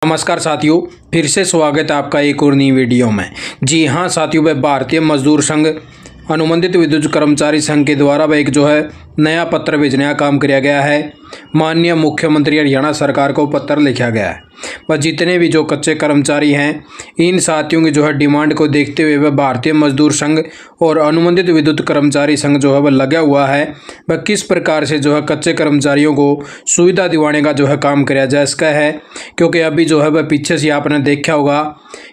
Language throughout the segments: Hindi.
नमस्कार साथियों, फिर से स्वागत है आपका एक और नई वीडियो में। जी हाँ साथियों, वह भारतीय मजदूर संघ अनुबंधित विद्युत कर्मचारी संघ के द्वारा वह एक नया पत्र भेजने का काम किया गया है। माननीय मुख्यमंत्री हरियाणा सरकार को पत्र लिखा गया है। वह जितने भी कच्चे कर्मचारी हैं, इन साथियों की डिमांड को देखते हुए वह भारतीय मजदूर संघ और अनुबंधित विद्युत कर्मचारी संघ वह लगा हुआ है। वह किस प्रकार से कच्चे कर्मचारियों को सुविधा दिवाने का काम किया जाए इसका है। क्योंकि अभी वह पीछे से आपने देखा होगा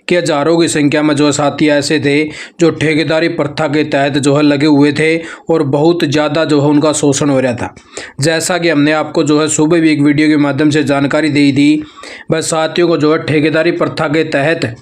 कि हजारों की संख्या में साथी ऐसे थे जो ठेकेदारी प्रथा के तहत लगे हुए थे और बहुत ज़्यादा उनका शोषण हो रहा था। जैसा कि हमने आपको सुबह भी एक वीडियो के माध्यम से जानकारी दी थी, बस साथियों को ठेकेदारी प्रथा के तहत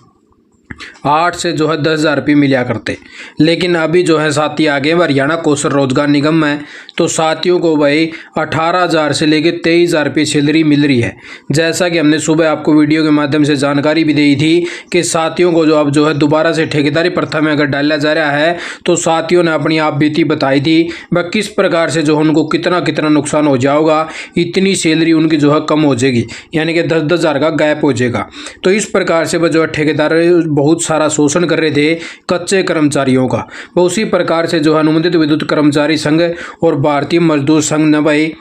8 से 10,000 रुपये मिला करते, लेकिन अभी साथी आगे हरियाणा कौशल रोजगार निगम में तो साथियों को भाई 18,000 से लेकर 23,000 रुपये सैलरी मिल रही है। जैसा कि हमने सुबह आपको वीडियो के माध्यम से जानकारी भी दी थी कि साथियों को अब दोबारा से ठेकेदारी प्रथा में अगर डाला जा रहा है तो साथियों ने अपनी आप बीती बताई थी वह किस प्रकार से उनको कितना कितना नुकसान हो जाएगा, इतनी सैलरी उनकी कम हो जाएगी, यानी कि 10,000 का गैप हो जाएगा। तो इस प्रकार से वह ठेकेदार बहुत सारा शोषण कर रहे थे कच्चे कर्मचारियों का। वो उसी प्रकार से अनुबंधित विद्युत कर्मचारी संघ और भारतीय मजदूर संघ ने भाई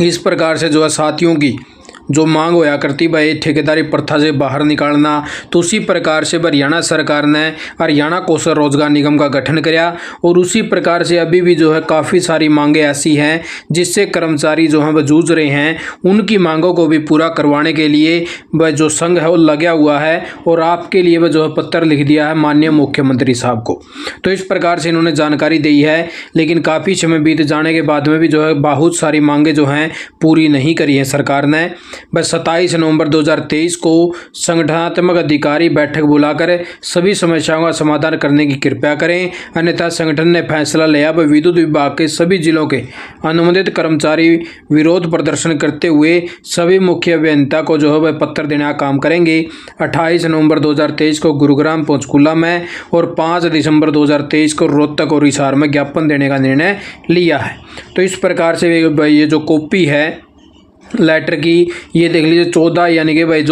इस प्रकार से साथियों की मांग होया करती भाई ठेकेदारी प्रथा से बाहर निकालना, तो उसी प्रकार से हरियाणा सरकार ने हरियाणा कौशल रोजगार निगम का गठन किया। और उसी प्रकार से अभी भी काफ़ी सारी मांगें ऐसी हैं जिससे कर्मचारी वह जूझ रहे हैं। उनकी मांगों को भी पूरा करवाने के लिए वह संघ है वो लगा हुआ है और आपके लिए वह पत्र लिख दिया है माननीय मुख्यमंत्री साहब को। तो इस प्रकार से इन्होंने जानकारी दी है, लेकिन काफ़ी समय बीत जाने के बाद में भी बहुत सारी मांगें हैं पूरी नहीं करी है सरकार ने। बस 27 नवंबर 2023 को संगठनात्मक अधिकारी बैठक बुलाकर सभी समस्याओं का समाधान करने की कृपया करें, अन्यथा संगठन ने फैसला लिया वह विद्युत विभाग के सभी जिलों के अनुबंधित कर्मचारी विरोध प्रदर्शन करते हुए सभी मुख्य अभियंता को वह पत्र देने का काम करेंगे। 28 नवंबर 2023 को गुरुग्राम पंचकूला में और 5 दिसंबर 2023 को रोहतक और हिसार में ज्ञापन देने का निर्णय लिया है। तो इस प्रकार से ये कॉपी है लेटर की, ये देख लीजिए 14 यानी कि भाई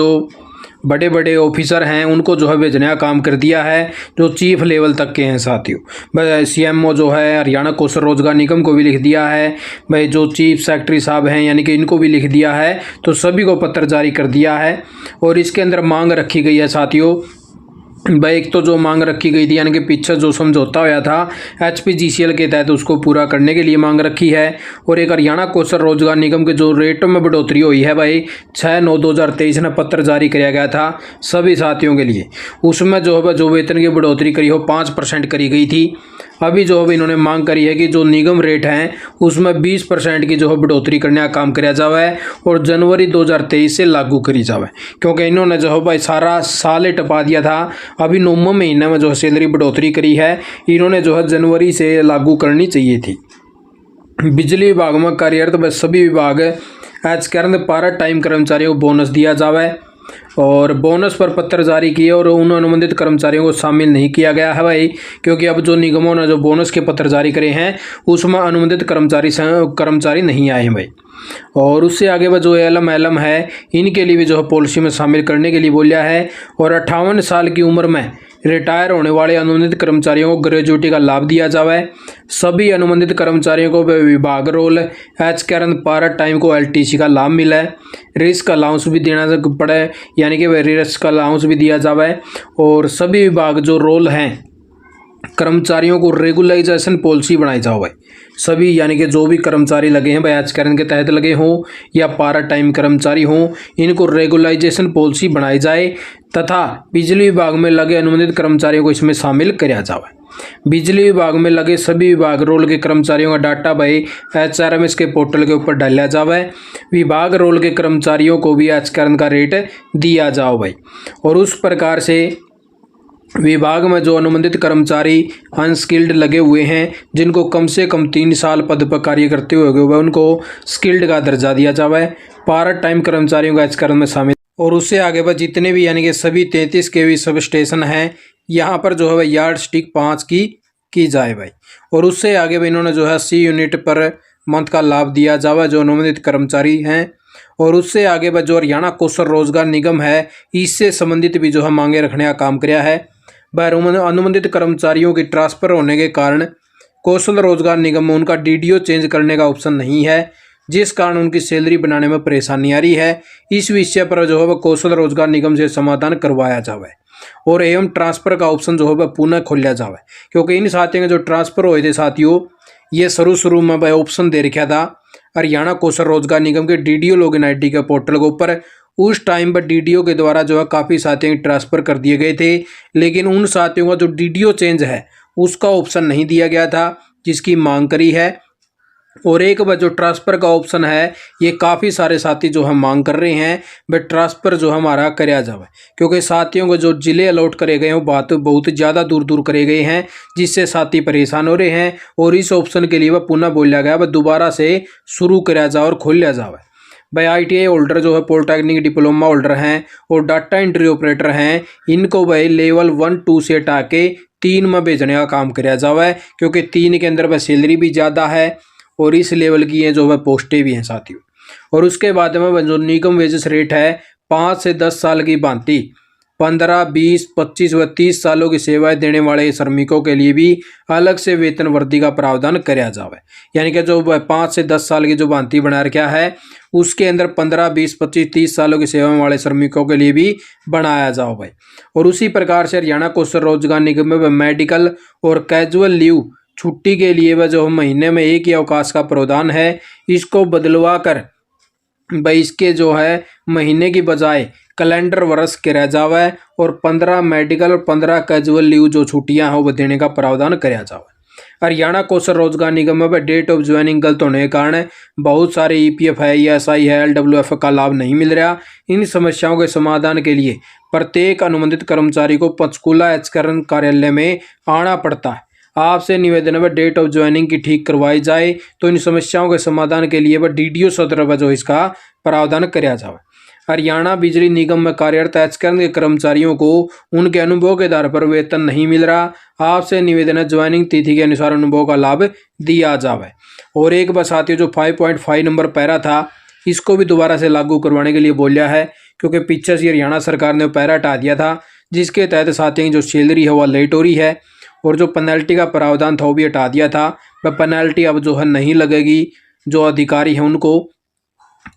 बड़े बड़े ऑफिसर हैं उनको भेजने का काम कर दिया है, जो चीफ लेवल तक के हैं साथियों। सीएमओ हरियाणा कौशल रोजगार निगम को भी लिख दिया है भाई, जो चीफ सेक्रेटरी साहब हैं यानी कि इनको भी लिख दिया है। तो सभी को पत्र जारी कर दिया है और इसके अंदर मांग रखी गई है साथियों भाई। एक तो मांग रखी गई थी यानी कि पीछे समझौता हुआ था HPGCL के तहत उसको पूरा करने के लिए मांग रखी है। और एक हरियाणा कौशल रोजगार निगम के रेटों में बढ़ोतरी हुई है भाई, 6/9/2023 में पत्र जारी किया गया था सभी साथियों के लिए। उसमें जो वेतन की बढ़ोतरी करी हो 5% करी गई थी। अभी इन्होंने मांग करी है कि जो निगम रेट हैं उसमें 20% की बढ़ोतरी करने का काम किया जावे और जनवरी 2023 से लागू करी जावे। क्योंकि इन्होंने भाई सारा साल ही टपा दिया था। अभी 9वें महीने में सैलरी बढ़ोतरी करी है, इन्होंने जनवरी से लागू करनी चाहिए थी। बिजली विभाग में कार्यरत सभी विभाग आज कारण पार्ट टाइम कर्मचारियों को बोनस दिया जावे और बोनस पर पत्र जारी किए और उन अनुबंधित कर्मचारियों को शामिल नहीं किया गया है भाई। क्योंकि अब निगमों ने बोनस के पत्र जारी करे हैं उसमें अनुबंधित कर्मचारी नहीं आए हैं भाई। और उससे आगे वह एलएम है इनके लिए भी पॉलिसी में शामिल करने के लिए बोलिया है। और 58 साल की उम्र में रिटायर होने वाले अनुबंधित कर्मचारियों को ग्रेजुएटी का लाभ दिया जावे। सभी अनुबंधित कर्मचारियों को विभाग रोल कारण पार्ट टाइम को LTC का लाभ मिला है। रिस्क अलाउंस भी देना पड़े यानी कि रिस्क अलाउंस भी दिया जावे। और सभी विभाग रोल हैं कर्मचारियों को रेगुलाइजेशन पॉलिसी बनाई जाओ भाई। सभी यानी कि जो भी कर्मचारी लगे हैं भाई आचरण के तहत लगे हों या पार्ट टाइम कर्मचारी हों, इनको रेगुलाइजेशन पॉलिसी बनाई जाए तथा बिजली विभाग में लगे अनुबंधित कर्मचारियों को इसमें शामिल किया जाए। बिजली विभाग में लगे सभी विभाग रोल के कर्मचारियों का डाटा भाई HRMS के पोर्टल के ऊपर डाला जाए। विभाग रोल के कर्मचारियों को भी आचरण का रेट दिया जाओ भाई। और उस प्रकार से विभाग में अनुबंधित कर्मचारी अनस्किल्ड लगे हुए हैं जिनको कम से कम 3 साल पद पर कार्य करते हुए उनको स्किल्ड का दर्जा दिया जाए। पार्ट टाइम कर्मचारियों का आचरण में शामिल। और उससे आगे जितने भी यानी कि सभी 33 kV सब स्टेशन हैं यहाँ पर यार्ड स्टिक 5 की जाए भाई। और उससे आगे इन्होंने 80 यूनिट पर मंथ का लाभ दिया जाए जो अनुबंधित कर्मचारी हैं। और उससे आगे जो हरियाणा कौशल रोजगार निगम है इससे संबंधित भी जो है मांगे रखने का काम किया है। वह अनुबंधित कर्मचारियों की ट्रांसफर होने के कारण कौशल रोजगार निगम में उनका डीडीओ चेंज करने का ऑप्शन नहीं है, जिस कारण उनकी सैलरी बनाने में परेशानी आ रही है। इस विषय पर जो है वह कौशल रोजगार निगम से समाधान करवाया जावे और एवं ट्रांसफर का ऑप्शन जो है वह पुनः खोला जावे, क्योंकि इन साथियों के जो ट्रांसफर हुए थे साथियों ये शुरू में वह ऑप्शन दे रखा था हरियाणा कौशल रोजगार निगम के डीडीओ लॉगिन आईडी के पोर्टल के ऊपर। उस टाइम पर डीडीओ के द्वारा जो है काफ़ी साथियों के ट्रांसफर कर दिए गए थे, लेकिन उन साथियों का जो डीडीओ चेंज है उसका ऑप्शन नहीं दिया गया था जिसकी मांग करी है। और एक बार जो ट्रांसफ़र का ऑप्शन है ये काफ़ी सारे साथी जो हम मांग कर रहे हैं वह ट्रांसफ़र जो हमारा कराया जाए, क्योंकि साथियों को जो ज़िले अलॉट करे गए हैं वो बहुत ज़्यादा दूर दूर करे गए हैं, जिससे साथी परेशान हो रहे हैं। और इस ऑप्शन के लिए वह पुनः बोला गया वह दोबारा से शुरू कराया जाए और खोल लिया जाए। भाई ITI होल्डर जो है पॉलिटेक्निक डिप्लोमा होल्डर हैं और डाटा एंट्री ऑपरेटर हैं, इनको भाई लेवल 1-2 से हटा के 3 में भेजने का काम कराया जाए, क्योंकि 3 के अंदर वह सैलरी भी ज़्यादा है और इस लेवल की है जो वह पोस्टें भी हैं साथियों। और उसके बाद में जो निगम वेजेस रेट है 5 से 10 साल की भांति 15, 20, 25 व 30 सालों की सेवाएं देने वाले श्रमिकों के लिए भी अलग से वेतन वृद्धि का प्रावधान कराया जावे। यानी कि जो 5 से 10 साल की जो भांति बना रखा है उसके अंदर 15, 20, 25, 30 सालों की सेवा वाले श्रमिकों के लिए भी बनाया जाओ भाई। और उसी प्रकार से हरियाणा कौशल रोजगार निगम में मेडिकल और कैजुअल लीव छुट्टी के लिए वह जो महीने में एक ही अवकाश का प्रावधान है इसको बदलवा कर भाई इसके जो है महीने की बजाय कैलेंडर वर्ष कराया जावे और 15 मेडिकल और 15 कैजुअल लीव जो छुट्टियां हैं वो देने का प्रावधान कराया जावे। हरियाणा कौशल रोजगार निगम में डेट ऑफ ज्वाइनिंग गलत होने के कारण बहुत सारे EPF है, ESI है, LWF का लाभ नहीं मिल रहा। इन समस्याओं के समाधान के लिए प्रत्येक अनुबंधित कर्मचारी को पंचकूला एचकरण कार्यालय में आना पड़ता है। आपसे निवेदन है डेट ऑफ ज्वाइनिंग की ठीक करवाई जाए, तो इन समस्याओं के समाधान के लिए वह DDO सदर व जो इसका प्रावधान कराया जाए। हरियाणा बिजली निगम में कार्यरत एचकरण के कर्मचारियों को उनके अनुभव के आधार पर वेतन नहीं मिल रहा। आपसे निवेदन है ज्वाइनिंग तिथि के अनुसार अनुभव का लाभ दिया जाए। और एक बार साथियों जो 5.5 नंबर पैरा था इसको भी दोबारा से लागू करवाने के लिए बोला है, क्योंकि पीछे से हरियाणा सरकार ने पैरा हटा दिया था, जिसके तहत साथियों की जो सैलरी है वह लेट हो रही है। और जो पेनल्टी का प्रावधान था वो भी हटा दिया था, वह पेनल्टी अब जो है नहीं लगेगी जो अधिकारी हैं उनको।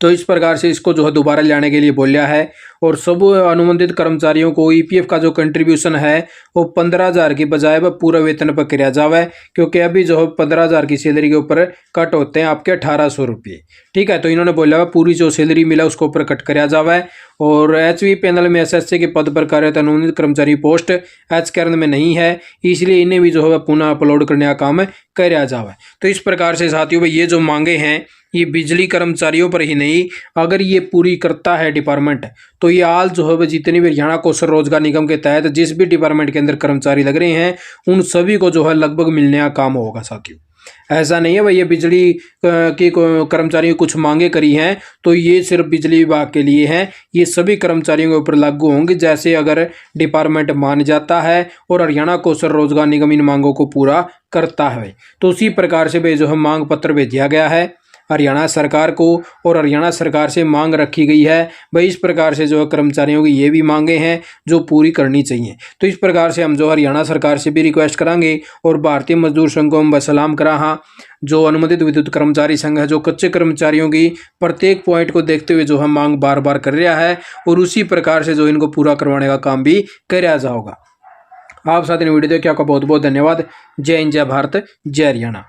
तो इस प्रकार से इसको जो है दोबारा लाने के लिए बोला है। और सब अनुबंधित कर्मचारियों को EPF का जो कंट्रीब्यूशन है वो 15,000 की बजाय वह पूरा वेतन पर कराया जावे, क्योंकि अभी जो है 15,000 की सैलरी के ऊपर कट होते हैं आपके 1800 रुपये। ठीक है, तो इन्होंने बोला है पूरी जो सैलरी मिला उसको ऊपर कट कराया जावे। और HV पैनल में SSC के पद पर कार्यरत अनुबंधित कर्मचारी पोस्ट एचकरण में नहीं है, इसलिए इन्हें भी जो है पुनः अपलोड करने का काम कराया जावे। तो इस प्रकार से साथियों ये जो मांगे हैं ये बिजली कर्मचारियों पर ही नहीं, अगर ये पूरी करता है डिपार्टमेंट तो ये आल जो है जितने भी हरियाणा कौशल रोजगार निगम के तहत जिस भी डिपार्टमेंट के अंदर कर्मचारी लग रहे हैं उन सभी को जो है लगभग मिलने का काम होगा साथियों। ऐसा नहीं है भाई ये बिजली के कर्मचारियों कुछ मांगे करी हैं तो ये सिर्फ बिजली विभाग के लिए हैं, ये सभी कर्मचारियों के ऊपर लागू होंगे जैसे अगर डिपार्टमेंट मान जाता है और हरियाणा कौशल रोजगार निगम इन मांगों को पूरा करता है। तो उसी प्रकार से जो है मांग पत्र भेजा गया है हरियाणा सरकार को और हरियाणा सरकार से मांग रखी गई है भाई इस प्रकार से जो है कर्मचारियों की ये भी मांगे हैं जो पूरी करनी चाहिए। तो इस प्रकार से हम जो हरियाणा सरकार से भी रिक्वेस्ट करांगे और भारतीय मजदूर संघ को हम बसलाम करा हाँ जो अनुबंधित विद्युत कर्मचारी संघ है जो कच्चे कर्मचारियों की प्रत्येक पॉइंट को देखते हुए जो हम मांग बार बार कर रहा है और उसी प्रकार से जो इनको पूरा करवाने का काम भी कराया जाएगा। आप साथ वीडियो देखिए, आपका बहुत बहुत धन्यवाद। जय हिंद, जय भारत, जय हरियाणा।